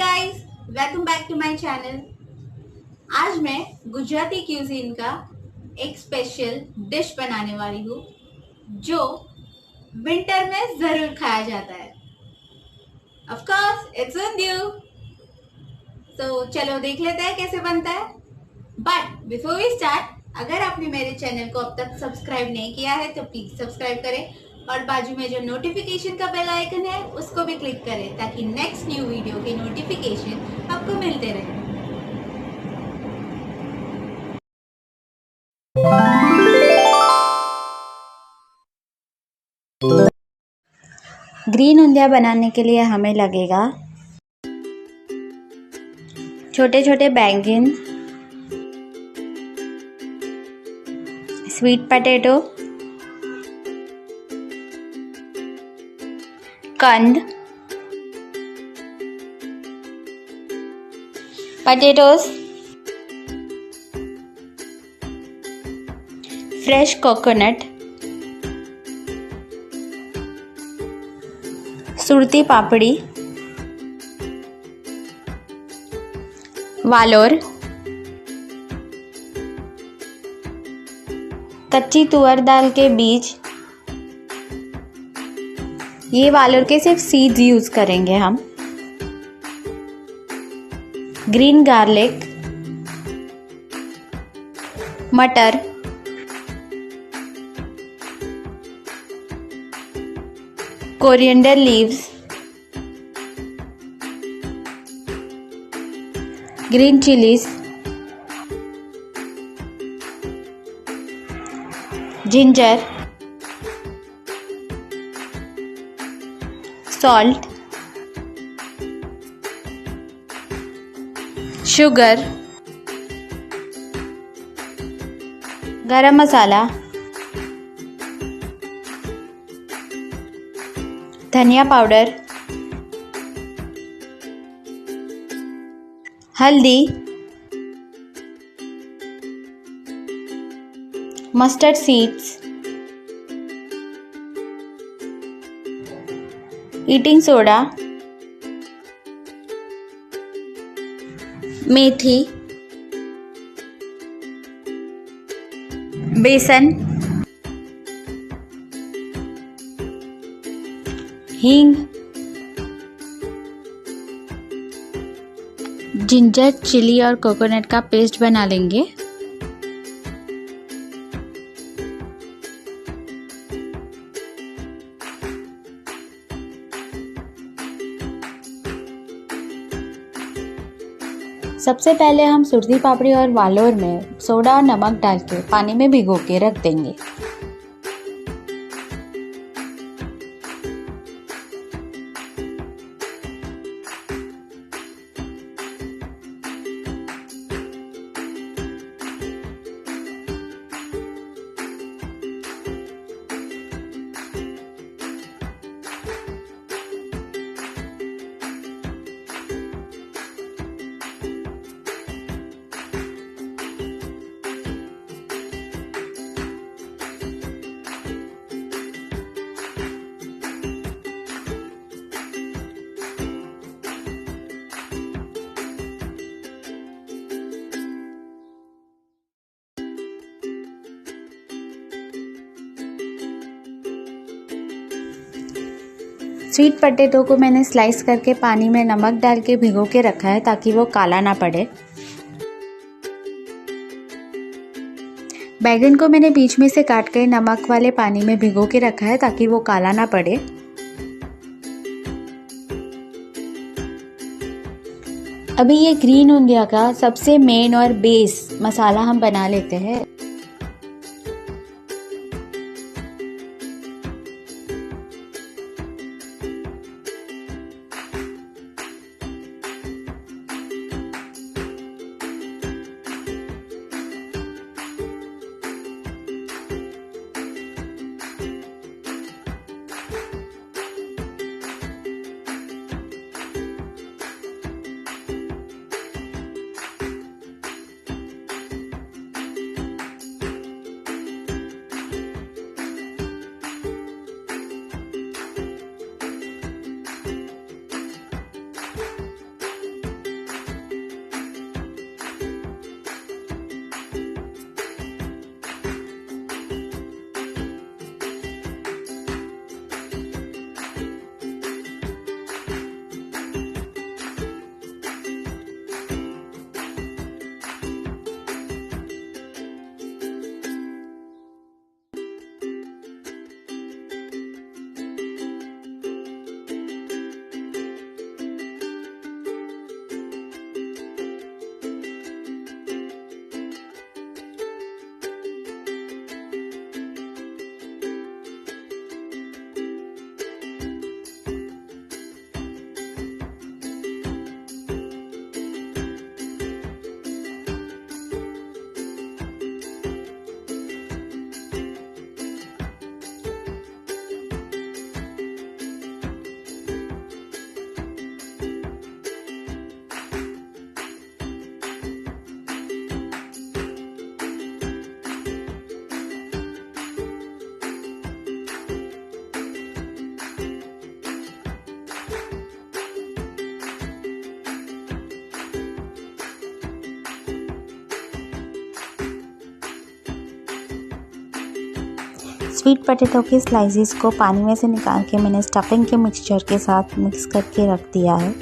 Guys, welcome back to my channel. आज मैं Gujarati cuisine का एक स्पेशल डिश बनाने वाली हूँ जो विंटर में जरूर खाया जाता है। Of course it's undhiyu. तो चलो देख लेते हैं कैसे बनता है। बट बिफोर वी स्टार्ट, अगर आपने मेरे चैनल को अब तक सब्सक्राइब नहीं किया है तो प्लीज सब्सक्राइब करें और बाजू में जो नोटिफिकेशन का बेल आइकन है उसको भी क्लिक करें ताकि नेक्स्ट न्यू वीडियो के नोटिफिकेशन आपको मिलते रहे। ग्रीन ऊंधिया बनाने के लिए हमें लगेगा छोटे छोटे बैंगन, स्वीट पोटैटो, कंद, पोटैटोस, फ्रेश कोकोनट, सुरती पापड़ी, वालोर, कच्ची तुअर दाल के बीज। ये वालोर के सिर्फ सीड्स यूज करेंगे हम। ग्रीन गार्लिक, मटर, coriander leaves, green chillies, ginger, salt, sugar, गरम मसाला, धनिया पाउडर, हल्दी, मस्टर्ड सीड्स, ईटिंग सोडा, मेथी, बेसन, हींग, जिंजर, चिली और कोकोनट का पेस्ट बना लेंगे। सबसे पहले हम सुरती पापड़ी और वालोर में सोडा और नमक डाल के पानी में भिगो के रख देंगे। स्वीट पोटैटो को मैंने स्लाइस करके पानी में नमक डाल के भिगो के रखा है ताकि वो काला ना पड़े। बैगन को मैंने बीच में से काट कर नमक वाले पानी में भिगो के रखा है ताकि वो काला ना पड़े। अभी ये ग्रीन ऊंधिया का सबसे मेन और बेस मसाला हम बना लेते हैं। स्वीट पोटैटो के स्लाइसेस को पानी में से निकाल के मैंने स्टफिंग के मिक्सचर के साथ मिक्स करके रख दिया है।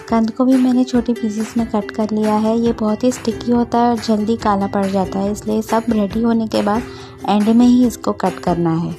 कंद को भी मैंने छोटे पीसेस में कट कर लिया है। ये बहुत ही स्टिकी होता है और जल्दी काला पड़ जाता है, इसलिए सब रेडी होने के बाद एंड में ही इसको कट करना है।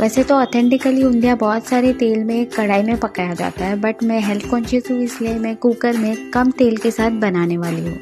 वैसे तो ऑथेंटिकली ऊंधिया बहुत सारे तेल में कढ़ाई में पकाया जाता है, बट मैं हेल्थ कॉन्शियस हूँ, इसलिए मैं कुकर में कम तेल के साथ बनाने वाली हूँ।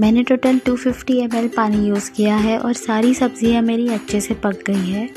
मैंने टोटल 250 ml पानी यूज़ किया है और सारी सब्जियां मेरी अच्छे से पक गई है।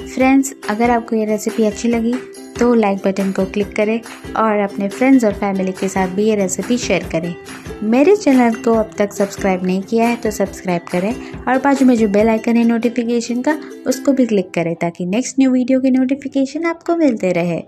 फ्रेंड्स, अगर आपको ये रेसिपी अच्छी लगी तो लाइक बटन को क्लिक करें और अपने फ्रेंड्स और फैमिली के साथ भी ये रेसिपी शेयर करें। मेरे चैनल को अब तक सब्सक्राइब नहीं किया है तो सब्सक्राइब करें और बाजू में जो बेल आइकन है नोटिफिकेशन का उसको भी क्लिक करें ताकि नेक्स्ट न्यू वीडियो के नोटिफिकेशन आपको मिलते रहे।